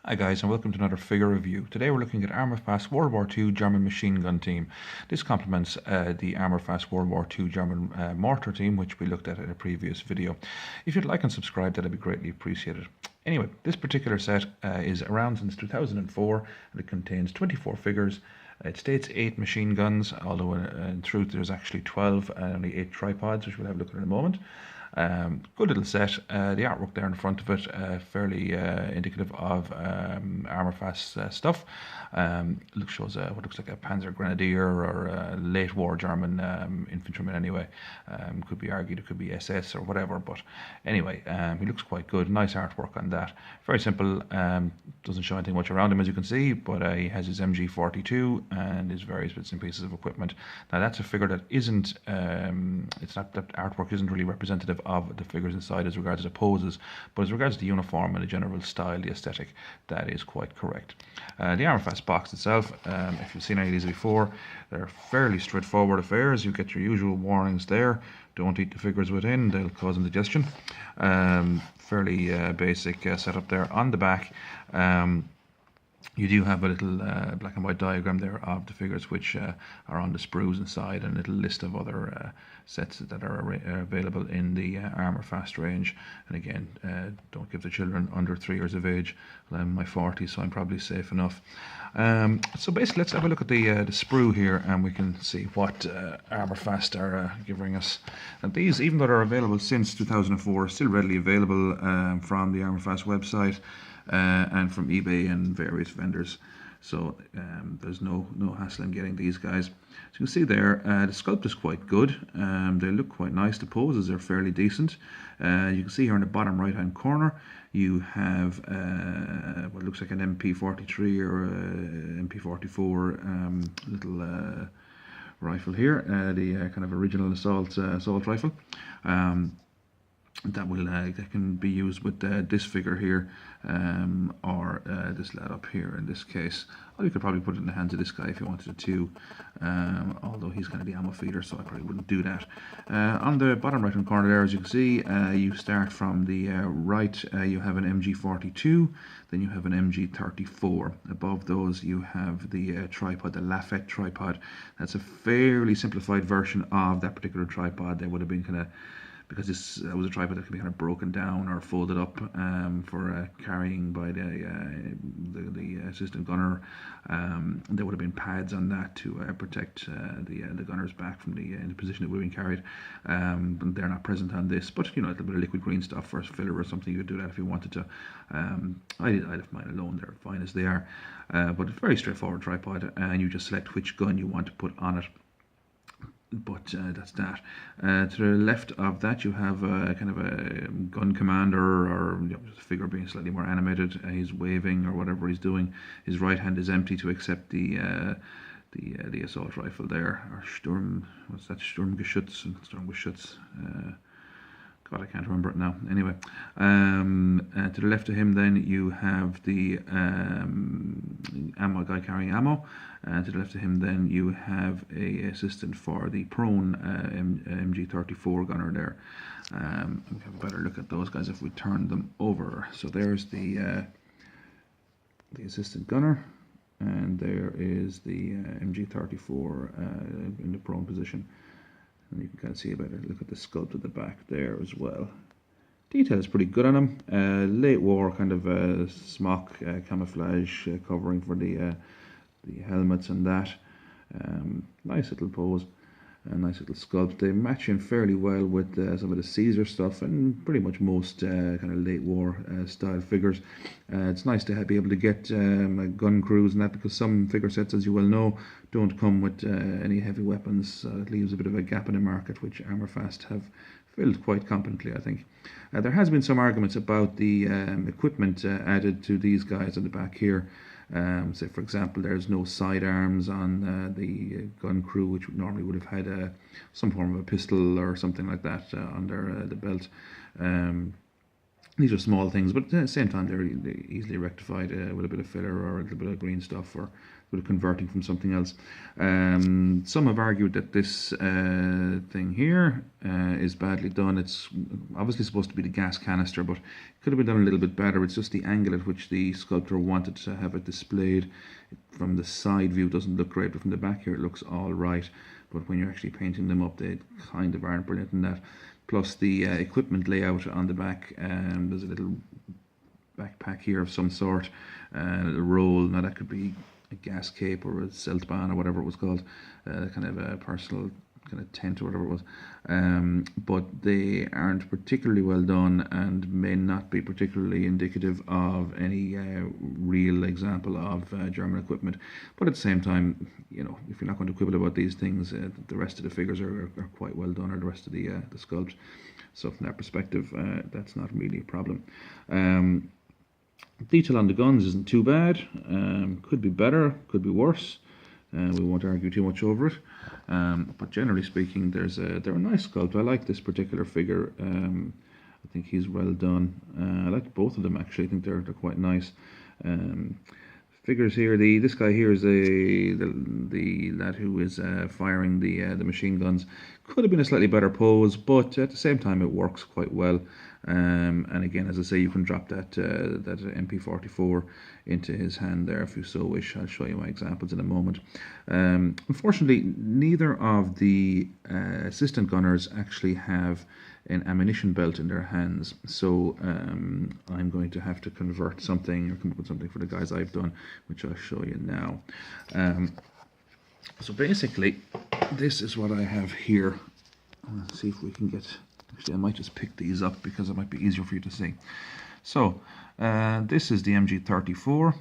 Hi guys, and welcome to another figure review. Today we're looking at Armourfast World War II German machine gun team. This complements the Armourfast World War II German mortar team, which we looked at in a previous video. If you'd like and subscribe, that'd be greatly appreciated. Anyway, this particular set is around since 2004 and it contains 24 figures. It states 8 machine guns, although in truth there's actually 12 and only 8 tripods, which we'll have a look at in a moment. Good little set. The artwork there in front of it, fairly indicative of Armourfast stuff. Shows what looks like a Panzer Grenadier or a late war German infantryman anyway. Could be argued it could be SS or whatever, but anyway, he looks quite good. Nice artwork on that. Very simple. Doesn't show anything much around him as you can see, but he has his MG42 and his various bits and pieces of equipment. Now that's a figure that isn't, it's not, that artwork isn't really representative of the figures inside as regards to the poses, but as regards to the uniform and the general style, the aesthetic, that is quite correct. The Armourfast box itself, if you've seen any of these before, they're fairly straightforward affairs. You get your usual warnings there. Don't eat the figures within, they'll cause indigestion. Fairly basic setup there. On the back, you do have a little black and white diagram there of the figures which are on the sprues inside, and a little list of other sets that are available in the Armourfast range. And again, don't give the children under 3 years of age. I'm in my 40s, so I'm probably safe enough. So basically, let's have a look at the sprue here, and we can see what Armourfast are giving us. And these, even though they're available since 2004, are still readily available from the Armourfast website. And from eBay and various vendors, so there's no hassle in getting these guys. So you can see there, the sculpt is quite good. They look quite nice. The poses are fairly decent. You can see here in the bottom right hand corner you have what looks like an MP43 or a MP44 little rifle here, the kind of original assault rifle. That can be used with this figure here, or this lad up here in this case. Or you could probably put it in the hands of this guy if you wanted to, although he's kind of the ammo feeder, so I probably wouldn't do that. On the bottom right hand corner there, as you can see, you start from the right. You have an MG42, then you have an MG34. Above those you have the tripod, the Lafette tripod. That's a fairly simplified version of that particular tripod. They would have been kind of, because this was a tripod that could be kind of broken down or folded up for carrying by the assistant gunner. There would have been pads on that to protect the gunner's back from in the position that would have been carried. They're not present on this, but you know, a little bit of liquid green stuff for a filler or something, you could do that if you wanted to. I'd have mine alone, they're fine as they are. But it's a very straightforward tripod, and you just select which gun you want to put on it. But that's that. To the left of that you have kind of a gun commander, or just a figure being slightly more animated. He's waving or whatever he's doing. His right hand is empty to accept the assault rifle there, or what's that? Sturmgeschütz. God, I can't remember it now. Anyway, to the left of him then you have the ammo guy carrying ammo. To the left of him then you have a assistant for the prone MG34 gunner there. We have a better look at those guys if we turn them over. So there's the assistant gunner, and there is the MG34 in the prone position. And you can kind of see a better look at the sculpt at the back there as well. Detail is pretty good on them. Late war kind of smock camouflage covering for the helmets and that. Nice little pose, a nice little sculpt. They match in fairly well with some of the Caesar stuff and pretty much most kind of late war style figures. It's nice to be able to get gun crews and that, because some figure sets, as you well know, don't come with any heavy weapons. It leaves a bit of a gap in the market, which Armourfast have filled quite competently, I think. There has been some arguments about the equipment added to these guys at the back here. Say for example, there's no sidearms on the gun crew, which normally would have had some form of a pistol or something like that under the belt. These are small things, but at the same time they're easily rectified with a bit of filler or a little bit of green stuff or a bit of converting from something else. Some have argued that this thing here is badly done. It's obviously supposed to be the gas canister, but it could have been done a little bit better. It's just the angle at which the sculptor wanted to have it displayed. From the side view it doesn't look great, but from the back here it looks all right. But when you're actually painting them up, they kind of aren't brilliant in that. Plus the equipment layout on the back, there's a little backpack here of some sort, a little roll. Now that could be a gas cape or a Zeltbahn or whatever it was called, kind of a personal kind of tent or whatever it was. But they aren't particularly well done and may not be particularly indicative of any real example of German equipment. But at the same time, you know, if you're not going to quibble about these things, the rest of the figures are quite well done, or the rest of the sculpt. So from that perspective, that's not really a problem. Detail on the guns isn't too bad. Could be better, could be worse. We won't argue too much over it. But generally speaking, they're a nice sculpt. I like this particular figure. I think he's well done. I like both of them actually. I think they're quite nice. Figures here. This guy here is the lad who is firing the machine guns. Could have been a slightly better pose, but at the same time it works quite well. And again, as I say, you can drop that MP44 into his hand there if you so wish. I'll show you my examples in a moment. Unfortunately, neither of the assistant gunners actually have an ammunition belt in their hands, so I'm going to have to convert something or come up with something for the guys I've done, which I'll show you now. So basically, this is what I have here. Let's see if we can get... Actually, I might just pick these up because it might be easier for you to see. So, this is the MG34.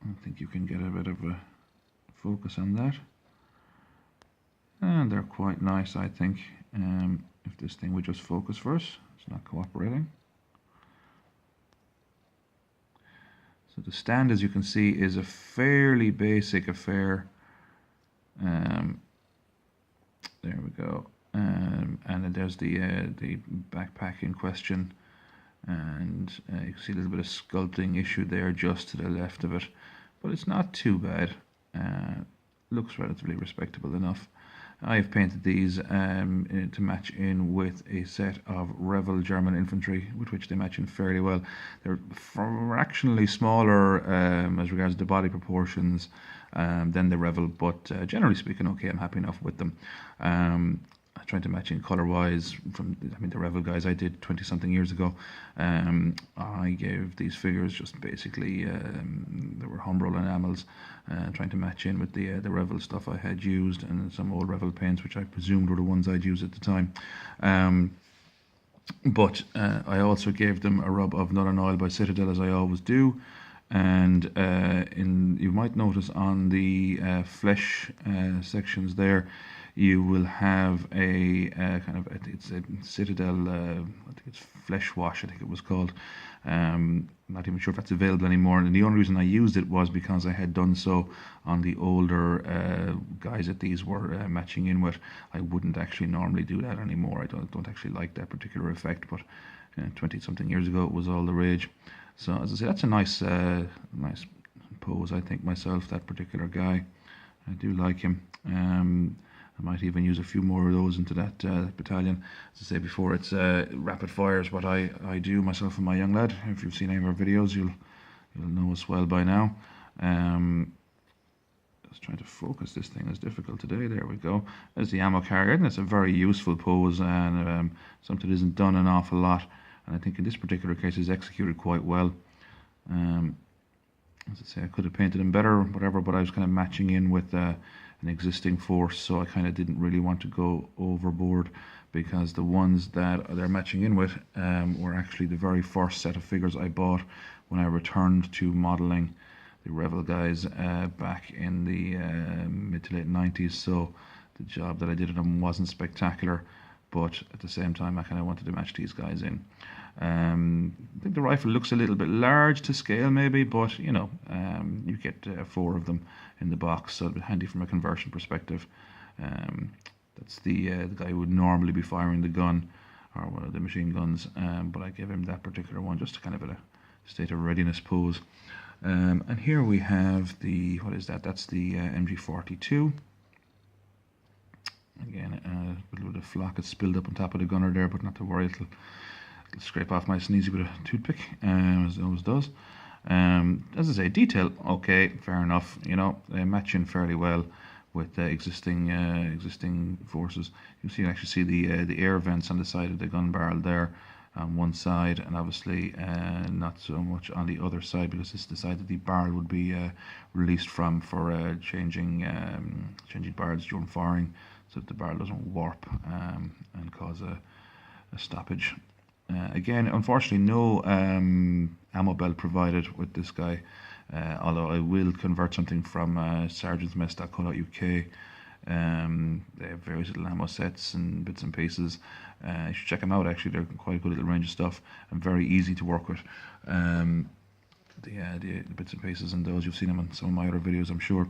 I think you can get a bit of a focus on that. And they're quite nice, I think. If this thing would just focus for us, it's not cooperating. So the stand, as you can see, is a fairly basic affair. There we go. And then there's the backpack in question, and you can see a little bit of sculpting issue there just to the left of it, but it's not too bad. Looks relatively respectable enough. I've painted these to match in with a set of Revell German Infantry, with which they match in fairly well. They're fractionally smaller as regards to body proportions than the Revell, but generally speaking, okay, I'm happy enough with them. I'm trying to match in color-wise from, I mean, the Revell guys I did 20-something years ago. I gave these figures just basically, they were home roll enamels, trying to match in with the Revell stuff I had used, and some old Revell paints, which I presumed were the ones I'd used at the time. But I also gave them a rub of Null and Oil by Citadel, as I always do. And you might notice on the flesh sections there, you will have a kind of, it's a Citadel, I think it's Flesh Wash, I think it was called. I'm not even sure if that's available anymore, and the only reason I used it was because I had done so on the older guys that these were matching in with. I wouldn't actually normally do that anymore. I don't actually like that particular effect, but 20-something years ago it was all the rage. So as I say, that's a nice nice pose, I think, myself, that particular guy. I do like him. I might even use a few more of those into that battalion. As I say before, it's rapid fire is what I do, myself and my young lad. If you've seen any of our videos, you'll know us well by now. Just trying to focus this thing is difficult today. There we go. There's the ammo carrier, and it's a very useful pose, and something that isn't done an awful lot. And I think in this particular case is executed quite well. As I say, I could have painted him better or whatever, but I was kind of matching in with an existing force, so I kind of didn't really want to go overboard, because the ones that they're matching in with were actually the very first set of figures I bought when I returned to modelling the Revell guys back in the mid to late 90s. So the job that I did on them wasn't spectacular, but at the same time I kind of wanted to match these guys in. I think the rifle looks a little bit large to scale maybe, but you know, you get 4 of them in the box, so it'll be handy from a conversion perspective. That's the guy who would normally be firing the gun. or one of the machine guns, but I gave him that particular one just to kind of in a state of readiness pose. And here we have the, what is that? That's the MG42. Again, a little bit of flock has spilled up on top of the gunner there, but not to worry, it'll scrape off nice and easy with a toothpick, as it always does. As I say, detail, okay, fair enough. You know, they match in fairly well with the existing forces. You can actually see the air vents on the side of the gun barrel there on one side, and obviously not so much on the other side, because this is the side that the barrel would be released from for changing barrels during firing, so that the barrel doesn't warp and cause a stoppage. Again, unfortunately, no ammo belt provided with this guy, although I will convert something from sergeantsmess.co.uk. They have various little ammo sets and bits and pieces. You should check them out, actually. They're quite a good little range of stuff and very easy to work with. The bits and pieces and those, you've seen them on some of my other videos, I'm sure.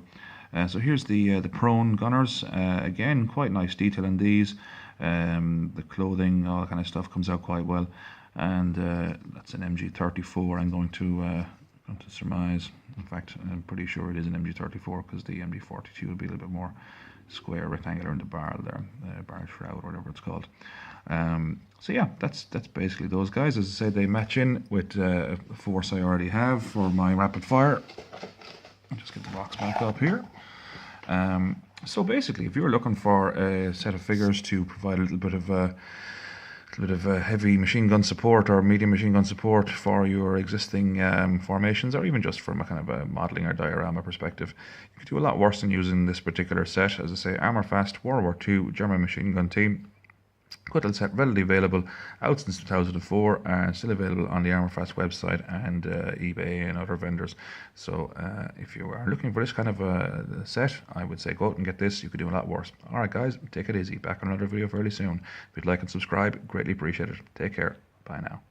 So here's the prone gunners. Again, quite nice detail in these. The clothing, all that kind of stuff comes out quite well. And that's an MG34. I'm going to surmise. In fact, I'm pretty sure it is an MG34, because the MG42 would be a little bit more square, rectangular in the barrel there, barrel shroud, or whatever it's called. So yeah, that's basically those guys. As I said, they match in with a force I already have for my rapid fire. I'll just get the box back up here. So basically, if you're looking for a set of figures to provide a little bit of heavy machine gun support or medium machine gun support for your existing formations, or even just from a kind of a modelling or diorama perspective, you could do a lot worse than using this particular set. As I say, Armourfast World War II German machine gun team. Good little set, readily available, out since 2004, and still available on the Armourfast website and eBay and other vendors. So if you are looking for this kind of a set, I would say go out and get this. You could do a lot worse. Alright guys, take it easy. Back on another video fairly soon. If you'd like and subscribe, greatly appreciate it. Take care. Bye now.